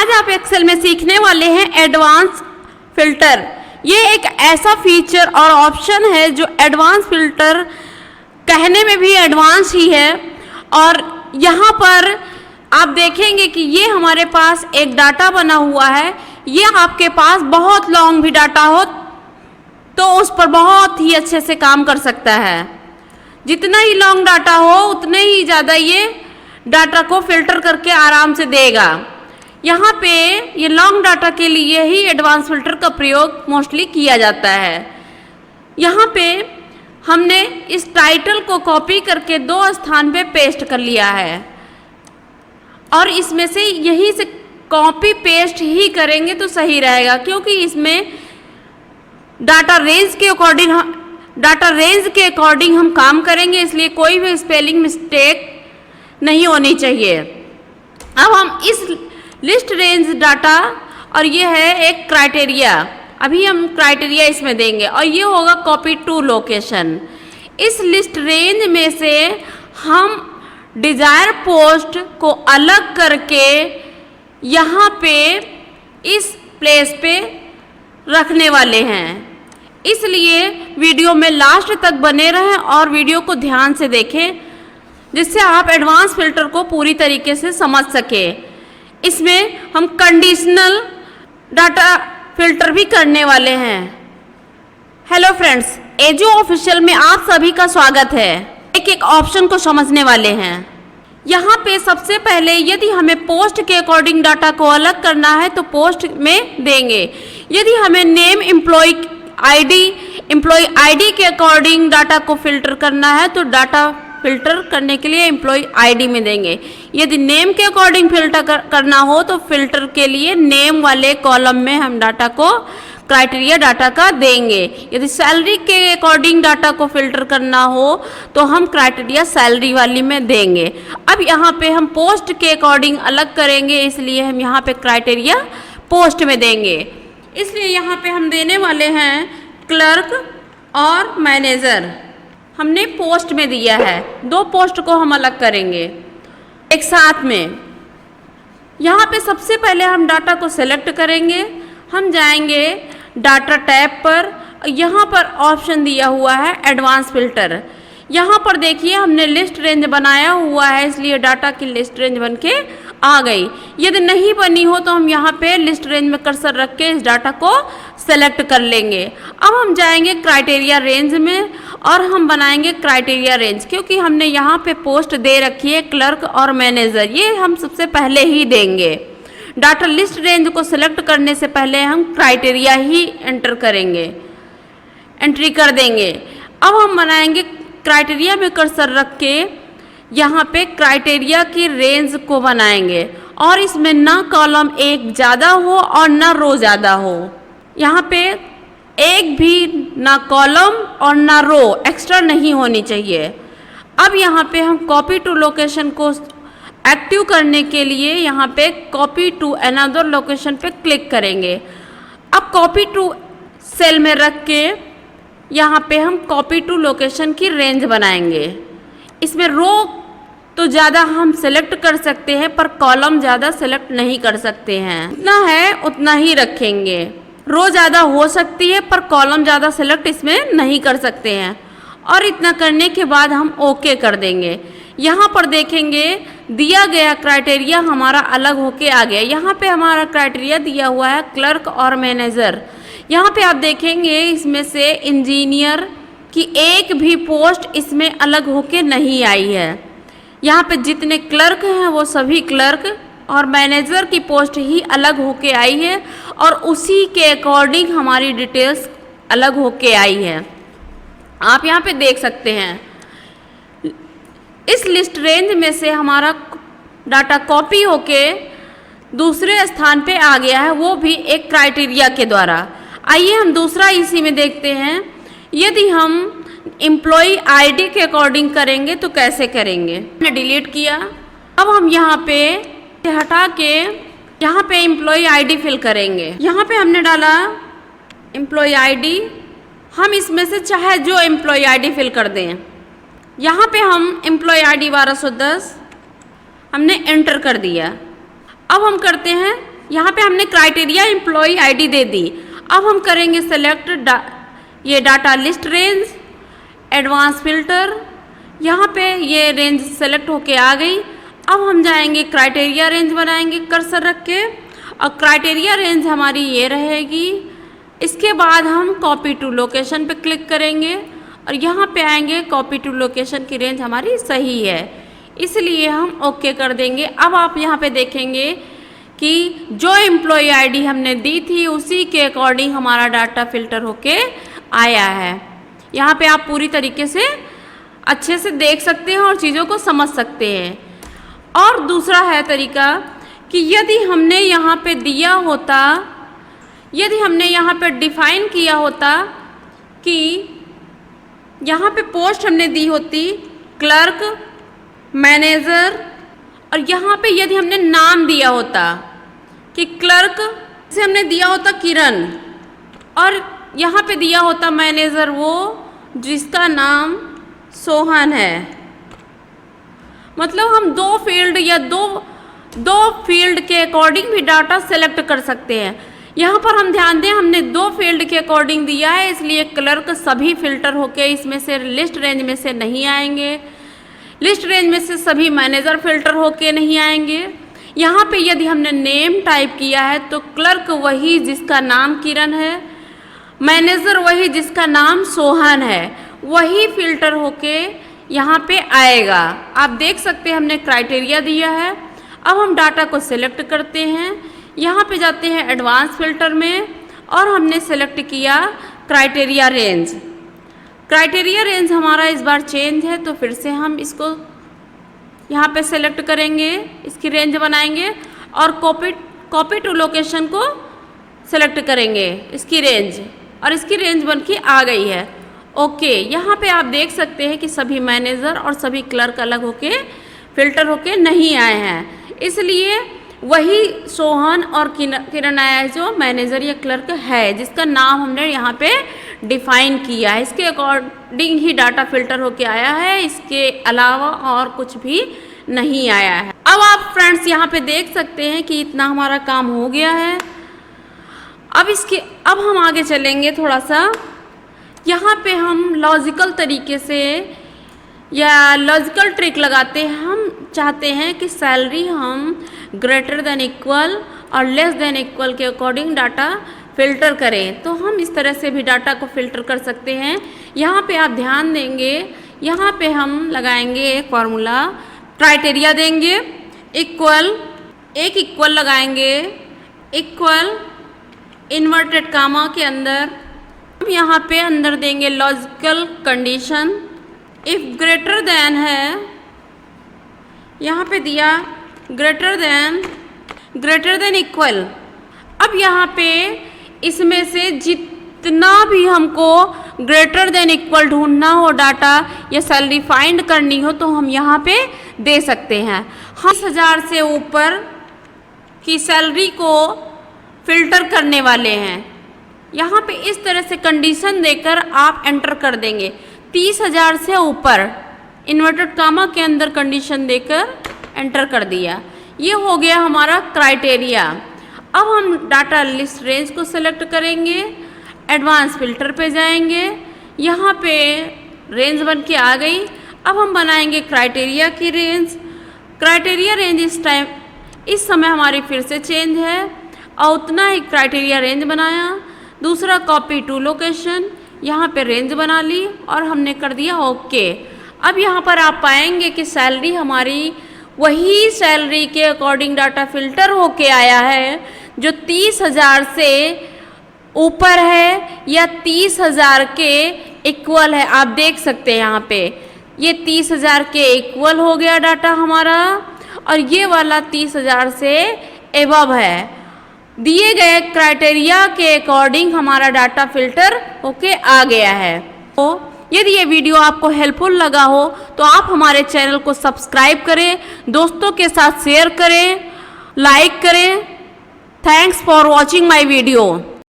आज आप एक्सेल में सीखने वाले हैं एडवांस फिल्टर। ये एक ऐसा फीचर और ऑप्शन है जो एडवांस फिल्टर कहने में भी एडवांस ही है। और यहाँ पर आप देखेंगे कि ये हमारे पास एक डाटा बना हुआ है। ये आपके पास बहुत लॉन्ग भी डाटा हो तो उस पर बहुत ही अच्छे से काम कर सकता है। जितना ही लॉन्ग डाटा हो उतने ही ज़्यादा ये डाटा को फिल्टर करके आराम से देगा। यहाँ पे ये लॉन्ग डाटा के लिए ही एडवांस फिल्टर का प्रयोग मोस्टली किया जाता है। यहाँ पे हमने इस टाइटल को कॉपी करके दो स्थान पे पेस्ट कर लिया है और इसमें से यहीं से कॉपी पेस्ट ही करेंगे तो सही रहेगा, क्योंकि इसमें डाटा रेंज के अकॉर्डिंग हम काम करेंगे, इसलिए कोई भी स्पेलिंग मिस्टेक नहीं होनी चाहिए। अब हम इस लिस्ट रेंज डाटा और ये है एक क्राइटेरिया, अभी हम क्राइटेरिया इसमें देंगे और ये होगा कॉपी टू लोकेशन। इस लिस्ट रेंज में से हम डिजायर पोस्ट को अलग करके यहाँ पे इस प्लेस पे रखने वाले हैं, इसलिए वीडियो में लास्ट तक बने रहें और वीडियो को ध्यान से देखें जिससे आप एडवांस फिल्टर को पूरी तरीके से समझ सकें। इसमें हम कंडीशनल डाटा फिल्टर भी करने वाले हैं। हेलो फ्रेंड्स, एजू ऑफिशियल में आप सभी का स्वागत है। एक एक ऑप्शन को समझने वाले हैं। यहाँ पे सबसे पहले यदि हमें पोस्ट के अकॉर्डिंग डाटा को अलग करना है तो पोस्ट में देंगे। यदि हमें नेम एम्प्लॉय आईडी के अकॉर्डिंग डाटा को फिल्टर करना है तो डाटा फिल्टर करने के लिए एम्प्लॉय आईडी में देंगे। यदि नेम के अकॉर्डिंग फिल्टर करना हो तो फिल्टर के लिए नेम वाले कॉलम में हम डाटा को क्राइटेरिया डाटा का देंगे। यदि सैलरी के अकॉर्डिंग डाटा को फिल्टर करना हो तो हम क्राइटेरिया सैलरी वाली में देंगे। अब यहाँ पे हम पोस्ट के अकॉर्डिंग अलग करेंगे, इसलिए हम यहाँ पे क्राइटेरिया पोस्ट में देंगे। इसलिए यहाँ पे हम देने वाले हैं क्लर्क और मैनेजर। हमने पोस्ट में दिया है, दो पोस्ट को हम अलग करेंगे एक साथ में। यहाँ पे सबसे पहले हम डाटा को सेलेक्ट करेंगे। हम जाएंगे डाटा टैब पर, यहाँ पर ऑप्शन दिया हुआ है एडवांस फिल्टर। यहाँ पर देखिए हमने लिस्ट रेंज बनाया हुआ है, इसलिए डाटा की लिस्ट रेंज बन के आ गई। यदि नहीं बनी हो तो हम यहाँ पे लिस्ट रेंज में कर्सर रख के इस डाटा को सेलेक्ट कर लेंगे। अब हम जाएंगे क्राइटेरिया रेंज में और हम बनाएंगे क्राइटेरिया रेंज, क्योंकि हमने यहाँ पे पोस्ट दे रखी है क्लर्क और मैनेजर, ये हम सबसे पहले ही देंगे। डाटा लिस्ट रेंज को सिलेक्ट करने से पहले हम क्राइटेरिया ही एंट्री कर देंगे। अब हम बनाएंगे क्राइटेरिया में कर्सर रख के यहाँ पे क्राइटेरिया की रेंज को बनाएंगे और इसमें ना कॉलम एक ज़्यादा हो और ना रो ज़्यादा हो। यहाँ पे एक भी ना कॉलम और ना रो एक्स्ट्रा नहीं होनी चाहिए। अब यहाँ पे हम कॉपी टू लोकेशन को एक्टिव करने के लिए यहाँ पे कॉपी टू अनदर लोकेशन पे क्लिक करेंगे। अब कॉपी टू सेल में रख के यहाँ पे हम कॉपी टू लोकेशन की रेंज बनाएंगे। इसमें रो तो ज़्यादा हम सेलेक्ट कर सकते हैं पर कॉलम ज़्यादा सेलेक्ट नहीं कर सकते हैं, जितना है उतना ही रखेंगे। रो ज़्यादा हो सकती है पर कॉलम ज़्यादा सेलेक्ट इसमें नहीं कर सकते हैं। और इतना करने के बाद हम ओके कर देंगे। यहाँ पर देखेंगे दिया गया क्राइटेरिया हमारा अलग होके आ गया। यहाँ पे हमारा क्राइटेरिया दिया हुआ है क्लर्क और मैनेजर। यहाँ पे आप देखेंगे इसमें से इंजीनियर की एक भी पोस्ट इसमें अलग होके नहीं आई है। यहाँ पे जितने क्लर्क हैं वो सभी क्लर्क और मैनेजर की पोस्ट ही अलग होके आई है और उसी के अकॉर्डिंग हमारी डिटेल्स अलग होके आई है। आप यहाँ पे देख सकते हैं इस लिस्ट रेंज में से हमारा डाटा कॉपी होके दूसरे स्थान पे आ गया है, वो भी एक क्राइटेरिया के द्वारा। आइए हम दूसरा इसी में देखते हैं। यदि हम एम्प्लॉय आईडी के अकॉर्डिंग करेंगे तो कैसे करेंगे। हमने डिलीट किया। अब हम यहाँ पे हटा के यहाँ पे एम्प्लॉय आईडी फिल करेंगे। यहाँ पे हमने डाला एम्प्लॉय आईडी। हम इसमें से चाहे जो एम्प्लॉय आईडी फिल कर दें। यहाँ पे हम एम्प्लॉय आईडी 1210 हमने एंटर कर दिया। अब हम करते हैं यहाँ पे हमने क्राइटेरिया एम्प्लॉय आईडी दे दी। अब हम करेंगे सेलेक्ट ये data list range advance filter. यहाँ पे ये रेंज सेलेक्ट होके आ गई। अब हम जाएंगे क्राइटेरिया रेंज बनाएंगे कर्सर रख के, और क्राइटेरिया रेंज हमारी ये रहेगी। इसके बाद हम कॉपी टू लोकेशन पे क्लिक करेंगे और यहाँ पे आएंगे, कॉपी टू लोकेशन की रेंज हमारी सही है इसलिए हम ओके कर देंगे। अब आप यहाँ पे देखेंगे कि जो एम्प्लॉय आईडी हमने दी थी उसी के अकॉर्डिंग हमारा डाटा फिल्टर होके आया है। यहाँ पे आप पूरी तरीके से अच्छे से देख सकते हैं और चीज़ों को समझ सकते हैं। और दूसरा है तरीका कि यदि हमने यहाँ पे दिया होता, यदि हमने यहाँ पे डिफाइन किया होता कि यहाँ पे पोस्ट हमने दी होती क्लर्क, मैनेजर, और यहाँ पे यदि हमने नाम दिया होता कि क्लर्क से हमने दिया होता किरण, और यहाँ पे दिया होता मैनेजर वो जिसका नाम सोहन है। मतलब हम दो फील्ड या दो फील्ड के अकॉर्डिंग भी डाटा सेलेक्ट कर सकते हैं। यहाँ पर हम ध्यान दें, हमने दो फील्ड के अकॉर्डिंग दिया है इसलिए क्लर्क सभी फिल्टर होके इसमें से लिस्ट रेंज में से नहीं आएंगे, लिस्ट रेंज में से सभी मैनेजर फिल्टर होके नहीं आएंगे। यहाँ पे यदि हमने नेम टाइप किया है तो क्लर्क वही जिसका नाम किरण है, मैनेजर वही जिसका नाम सोहन है, वही फिल्टर होके यहाँ पे आएगा। आप देख सकते हैं हमने क्राइटेरिया दिया है। अब हम डाटा को सिलेक्ट करते हैं, यहाँ पे जाते हैं एडवांस फिल्टर में और हमने सेलेक्ट किया क्राइटेरिया रेंज। क्राइटेरिया रेंज हमारा इस बार चेंज है तो फिर से हम इसको यहाँ पे सेलेक्ट करेंगे, इसकी रेंज बनाएंगे और कॉपी टू लोकेशन को सेलेक्ट करेंगे इसकी रेंज, और इसकी रेंज बन के आ गई है। ओके, यहाँ पे आप देख सकते हैं कि सभी मैनेजर और सभी क्लर्क अलग होके फिल्टर होके नहीं आए हैं, इसलिए वही सोहन और किरण आया है जो मैनेजर या क्लर्क है जिसका नाम हमने यहाँ पे डिफाइन किया है। इसके अकॉर्डिंग ही डाटा फिल्टर होके आया है, इसके अलावा और कुछ भी नहीं आया है। अब आप फ्रेंड्स यहाँ पे देख सकते हैं कि इतना हमारा काम हो गया है। अब हम आगे चलेंगे थोड़ा सा। यहाँ पे हम लॉजिकल तरीके से या लॉजिकल ट्रिक लगाते हैं। हम चाहते हैं कि सैलरी हम ग्रेटर देन इक्वल और लेस देन इक्वल के अकॉर्डिंग डाटा फिल्टर करें, तो हम इस तरह से भी डाटा को फिल्टर कर सकते हैं। यहाँ पे आप ध्यान देंगे, यहाँ पे हम लगाएंगे एक फार्मूला, क्राइटेरिया देंगे इक्वल, एक इक्वल लगाएंगे, इक्वल इन्वर्टेड कामा के अंदर हम यहाँ पे अंदर देंगे logical condition, if greater than है, यहाँ पे दिया ग्रेटर देन इक्वल। अब यहाँ पे इसमें से जितना भी हमको ग्रेटर देन इक्वल ढूंढना हो डाटा या सैलरी फाइंड करनी हो तो हम यहाँ पे दे सकते हैं। हम 10,000 से ऊपर की सैलरी को फिल्टर करने वाले हैं। यहाँ पे इस तरह से कंडीशन देकर आप एंटर कर देंगे 30,000 से ऊपर, इन्वर्टेड कामा के अंदर कंडीशन देकर एंटर कर दिया। ये हो गया हमारा क्राइटेरिया। अब हम डाटा लिस्ट रेंज को सेलेक्ट करेंगे, एडवांस फिल्टर पे जाएंगे, यहाँ पे रेंज बन के आ गई। अब हम बनाएंगे क्राइटेरिया की रेंज। क्राइटेरिया रेंज इस समय हमारी फिर से चेंज है और उतना ही क्राइटेरिया रेंज बनाया। दूसरा कॉपी टू लोकेशन, यहाँ पे रेंज बना ली और हमने कर दिया ओके। अब यहाँ पर आप पाएंगे कि सैलरी हमारी वही सैलरी के अकॉर्डिंग डाटा फिल्टर होके आया है जो 30,000 से ऊपर है या 30,000 के इक्वल है। आप देख सकते हैं यहाँ पे ये 30,000 के इक्वल हो गया डाटा हमारा, और ये वाला 30,000 से एबव है। दिए गए क्राइटेरिया के अकॉर्डिंग हमारा डाटा फिल्टर होके आ गया है। तो यदि ये वीडियो आपको हेल्पफुल लगा हो तो आप हमारे चैनल को सब्सक्राइब करें, दोस्तों के साथ शेयर करें, लाइक करें। Thanks for watching my video.